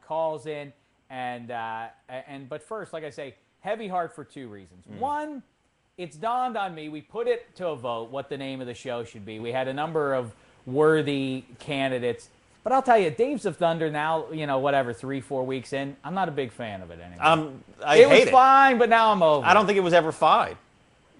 calls in, but first, like I say, heavy heart for two reasons. One, it's dawned on me, we put it to a vote what the name of the show should be. We had a number of worthy candidates. But I'll tell you, Daves of Thunder now, 3-4 weeks in, I'm not a big fan of it anymore. It was fine, but now I'm over. I don't think it was ever fine.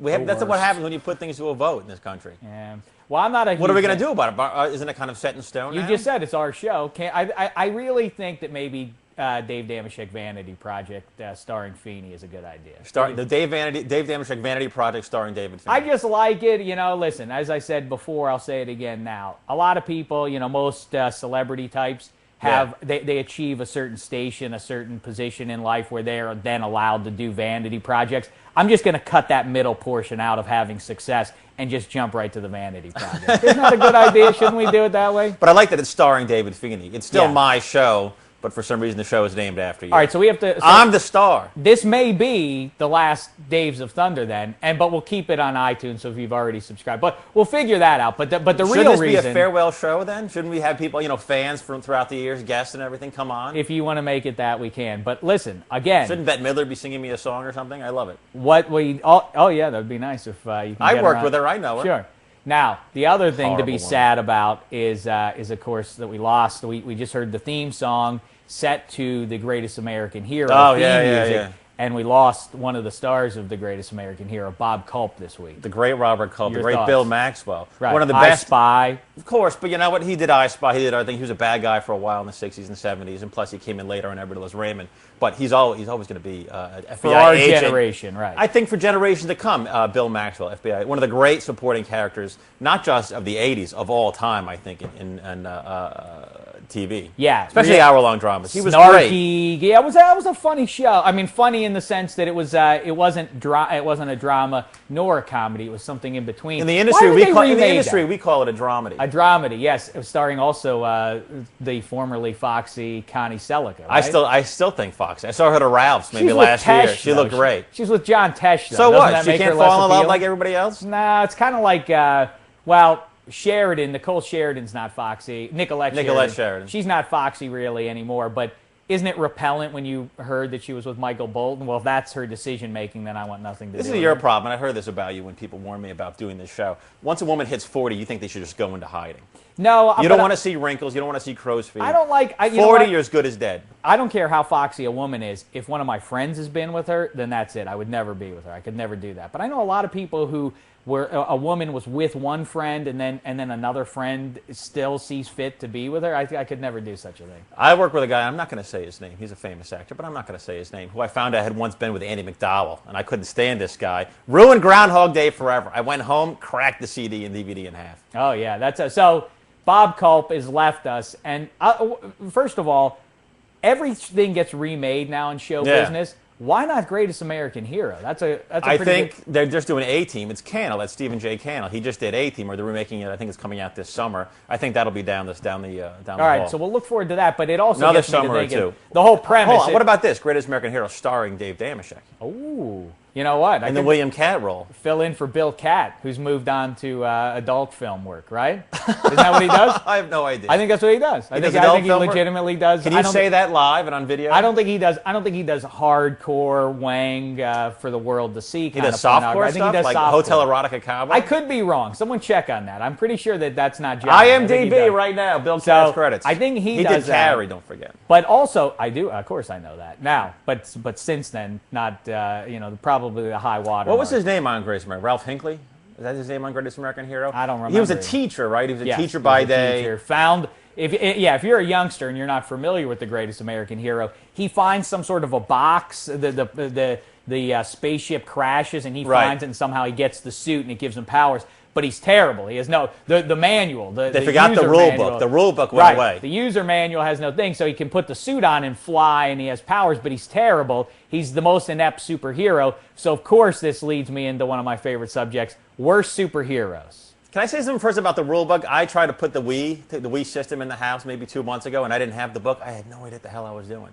That's what happens when you put things to a vote in this country. Yeah. Well, I'm not a. What are we going to do about it? Isn't it kind of set in stone now? You just said it's our show. I really think that maybe Dave Dameshek Vanity Project starring Feeney is a good idea. The Dave Dameshek Vanity Project starring David Feeney. I just like it. Listen, as I said before, I'll say it again now. A lot of people, most celebrity types they achieve a certain station, a certain position in life where they are then allowed to do vanity projects. I'm just going to cut that middle portion out of having success and just jump right to the vanity project. Isn't that a good idea? Shouldn't we do it that way? But I like that it's starring David Feeney. It's still my show. But for some reason, the show is named after you. All right, so we have to. I'm the star. This may be the last Daves of Thunder, then, but we'll keep it on iTunes. So if you've already subscribed, but we'll figure that out. But the real reason. Shouldn't this be a farewell show then? Shouldn't we have people, fans from throughout the years, guests and everything, come on? If you want to make it that, we can. But listen, again. Shouldn't Bette Midler be singing me a song or something? I love it. Oh yeah, that would be nice if you can. I worked with her. I know her. Sure. Now, the other thing Horrible to be sad about is of course that we lost. We just heard the theme song set to the Greatest American Hero music, and we lost one of the stars of the Greatest American Hero, Bob Culp, this week. The great Robert Culp, the great thoughts? Bill Maxwell. Right. One of the I best. Spy. Of course, but you know what? He did I Spy. He did other things. He was a bad guy for a while in the 60s and 70s, and plus he came in later on Nevertheless Raymond. But he's always going to be an FBI for our agent. generation, right? I think for generations to come, Bill Maxwell, FBI, one of the great supporting characters, not just of the 80s, of all time, I think, in TV. Yeah. Especially hour-long dramas. He was snarky. Great. Yeah, it was a funny show. I mean, funny in the sense that it wasn't a drama nor a comedy. It was something in between. In the industry, we call it a dramedy. A dramedy, yes. It was starring also the formerly foxy Connie Selica. Right? I still think foxy. I saw her at Ralph's maybe last year. She looked great. She's with John Tesh, though. So Doesn't what? She can't less fall in love appealing? like everybody else? No, it's kind of like, Sheridan, Nicole Sheridan's not foxy. Nicolette Sheridan. She's not foxy really anymore, but isn't it repellent when you heard that she was with Michael Bolton? Well, if that's her decision-making, then I want nothing to do with it. This is your problem, and I heard this about you when people warned me about doing this show. Once a woman hits 40, you think they should just go into hiding. No, you don't want to see wrinkles. You don't want to see crow's feet. I don't like... 40, you're as good as dead. I don't care how foxy a woman is. If one of my friends has been with her, then that's it. I would never be with her. I could never do that. But I know a lot of people who... where a woman was with one friend and then another friend still sees fit to be with her. I could never do such a thing. I work with a guy, I'm not going to say his name. He's a famous actor, but I'm not going to say his name, who I found out had once been with Andy McDowell, and I couldn't stand this guy. Ruined Groundhog Day forever. I went home, cracked the CD and DVD in half. Oh, yeah. So Bob Culp has left us, and first of all, everything gets remade now in show business. Why not Greatest American Hero? I think they're just doing A-Team. It's Cannell. That's Stephen J. Cannell. He just did A-Team, or they're remaking it. I think it's coming out this summer. I think that'll be down the All right, so we'll look forward to that. But it also another gets me to summer or thinking, two. The whole premise. Hold on. What about this? Greatest American Hero starring Dave Dameshek. Ooh. You know what? In the William Catt role. Fill in for Bill Catt, who's moved on to adult film work, right? Isn't that what he does? I have no idea. I think that's what he does. I think he legitimately does. Can you say that live and on video? I don't think he does. I don't think he does hardcore wang for the world to see. He does softcore stuff, like Hotel Erotica Cowboy. I could be wrong. Someone check on that. I'm pretty sure that's not John. IMDb right now. Bill Catt's credits. I think he did does Carrie. Don't forget. But also, I do. Of course, I know that now. But since then, not probably the high water. What was his name on Greatest American? Ralph Hinckley? Is that his name on Greatest American Hero? I don't remember. He was a teacher, right? He was a teacher by day. Teacher. If you're a youngster and you're not familiar with the Greatest American Hero, he finds some sort of a box. The spaceship crashes and he finds it, and somehow he gets the suit and it gives him powers. But he's terrible. He has the manual. They forgot the rule book. The rule book went away. The user manual has no thing, so he can put the suit on and fly, and he has powers, but he's terrible. He's the most inept superhero. So, of course, this leads me into one of my favorite subjects, worst superheroes. Can I say something first about the rule book? I tried to put the Wii system in the house maybe 2 months ago, and I didn't have the book. I had no idea what the hell I was doing.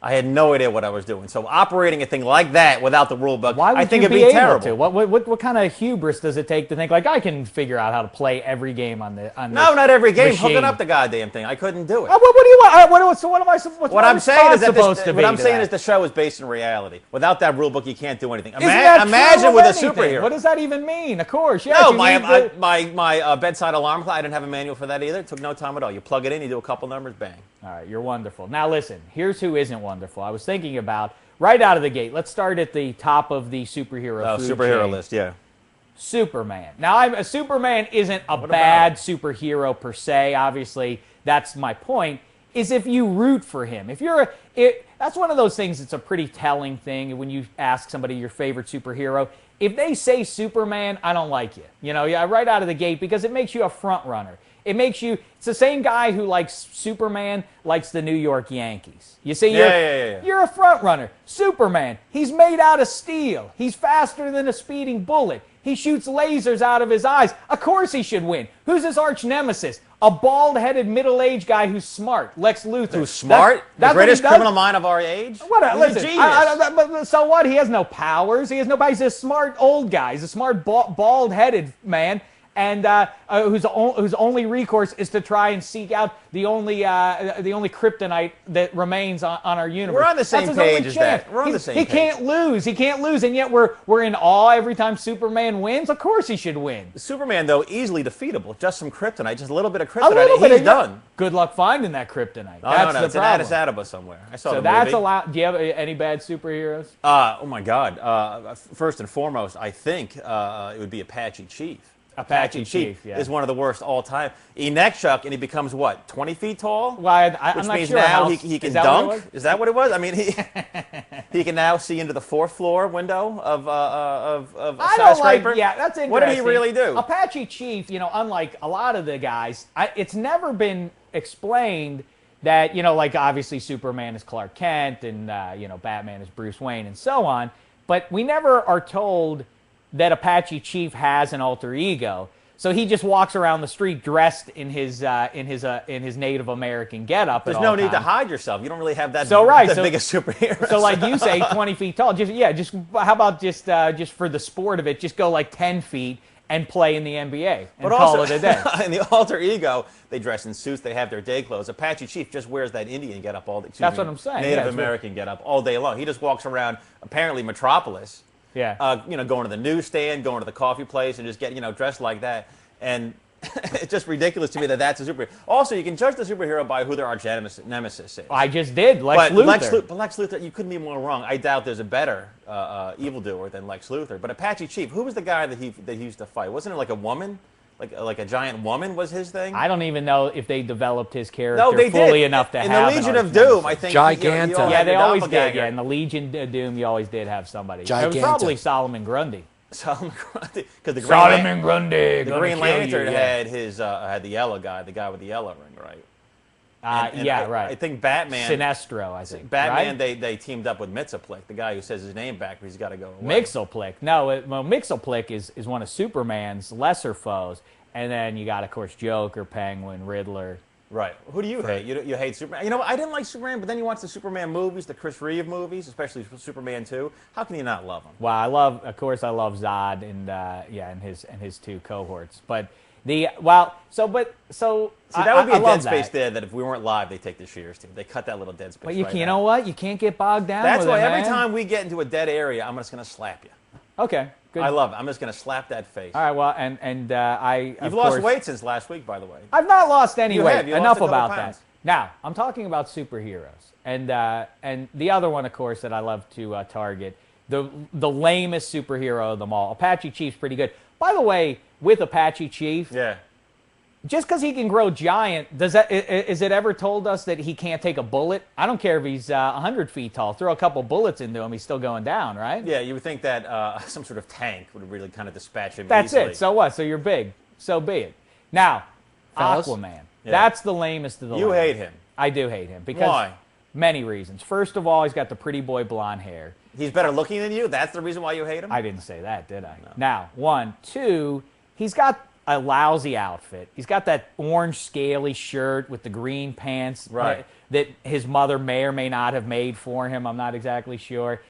I had no idea what I was doing. So operating a thing like that without the rule book, Why would I think you it'd be be able terrible. to? What kind of hubris does it take to think like I can figure out how to play every game on the on No, this not every game. machine? Hooking up the goddamn thing. I couldn't do it. What do you want? So what am I? What's What my I'm saying is that supposed to be what I'm to saying that? is the show is based in reality. Without that rule book, you can't do anything. Isn't that Imagine true with a of anything? superhero. What does that even mean? Of course, yes. No, you need the- my bedside alarm clock. I didn't have a manual for that either. It took no time at all. You plug it in, you do a couple numbers, bang. All right, you're wonderful. Now listen, here's who isn't wonderful. I was thinking about right out of the gate. Let's start at the top of the superhero food Superhero chain. list, yeah. Superman. Now, Superman isn't a bad superhero per se. Obviously, that's my point. Is if you root for him. If you're that's one of those things. It's a pretty telling thing when you ask somebody your favorite superhero. If they say Superman, I don't like you. You know, yeah, right out of the gate because it makes you a front runner. It makes you. It's the same guy who likes Superman likes the New York Yankees. You see, you're a front runner. Superman. He's made out of steel. He's faster than a speeding bullet. He shoots lasers out of his eyes. Of course he should win. Who's his arch nemesis? A bald-headed middle-aged guy who's smart, Lex Luthor. Who's smart? That's the greatest criminal mind of our age? What? He's Listen, a genius. but so what? He has no powers. He has nobody. He's a smart old guy. He's a smart bald-headed man. And whose only recourse is to try and seek out the only kryptonite that remains on our universe. We're on the same That's his only page as chance. that. We're on the same He page. can't lose. He can't lose, and yet we're in awe every time Superman wins. Of course he should win. Superman, though, easily defeatable. Just some kryptonite, just a little bit of A little kryptonite, bit. he's done. Good luck finding that kryptonite. Oh, That's no, the it's in problem. Addis Ababa somewhere. I saw So the that's movie. allowed. Do you have any bad superheroes? Oh, my God. First and foremost, I think it would be Apache Chief. Apache Chief, yeah. is one of the worst all time. He neck chuck and he becomes what, 20 feet tall? Well, I'm Which not means sure now how- he can is that what it dunk. was? Is that what it was? I mean, he can now see into the fourth floor window of a I don't like. skyscraper. Yeah, that's interesting. What did he really do? Apache Chief, unlike a lot of the guys, it's never been explained that like obviously Superman is Clark Kent and Batman is Bruce Wayne and so on, but we never are told that Apache Chief has an alter ego. So he just walks around the street dressed in his Native American getup. There's no need to hide yourself. You don't really have that. So right, the so biggest superhero. So like you say, 20 feet tall. Just how about just for the sport of it, just go like 10 feet and play in the NBA and call it a day. In the alter ego, they dress in suits. They have their day clothes. Apache Chief just wears that Indian getup all day. That's what I'm saying. Native Yeah, American getup all day long. He just walks around apparently Metropolis. Yeah. Going to the newsstand, going to the coffee place, and just get dressed like that. And it's just ridiculous to me that that's a superhero. Also, you can judge the superhero by who their arch nemesis is. I just did. Lex Luthor. But Lex Luthor, you couldn't be more wrong. I doubt there's a better evildoer than Lex Luthor. But Apache Chief, who was the guy that he used to fight? Wasn't it like a woman? Like a giant woman was his thing? I don't even know if they developed his character No, they fully did. enough to in have the Legion an of Doom, arch-nemesis. I think. Giganta. Yeah, they always did. doppelganger. Yeah, in the Legion of Doom, you always did have somebody. It was Giganta. probably Solomon Grundy. Solomon Grundy, because the Solomon Grundy. the gonna Green kill you, Lantern yeah. had had the yellow guy, the guy with the yellow ring, right? Right. I think Batman. Sinestro, I think. Batman, right? they teamed up with Mxyzptlk, the guy who says his name back, but he's got to go away. Mxyzptlk. No, Mxyzptlk is one of Superman's lesser foes. And then you got, of course, Joker, Penguin, Riddler. Right. Who do you hate? You hate Superman. I didn't like Superman, but then you watch the Superman movies, the Chris Reeve movies, especially Superman 2. How can you not love him? Well, I love Zod and his two cohorts. But so See, that would be a dead love space that. there that if we weren't live, they'd take the shears to. They cut that little dead space. But right you out. know what? You can't get bogged down. That's with why it, every man. time we get into a dead area, I'm just going to slap you. Okay. Good. I love it. I'm just going to slap that face. All right. Well, and I. You've lost weight since last week, by the way. I've not lost any You weight. have. You lost Enough a couple about pounds. that. Now I'm talking about superheroes, and the other one, of course, that I love to target, the lamest superhero of them all. Apache Chief's pretty good. By the way, with Apache Chief, Yeah. just because he can grow giant, is it ever told us that he can't take a bullet? I don't care if he's 100 feet tall. Throw a couple bullets into him, he's still going down, right? Yeah, you would think that some sort of tank would really kind of dispatch him That's easily. it. So what? So you're big. So be it. Now, Fellas? Aquaman. Yeah. That's the lamest of the You lame. hate him. I do hate him. Because Why? Many reasons. First of all, he's got the pretty boy blonde hair. He's better looking than you? That's the reason why you hate him? I didn't say that, did I? No. Now, one. Two, he's got a lousy outfit. He's got that orange scaly shirt with the green pants Right. that his mother may or may not have made for him. I'm not exactly sure.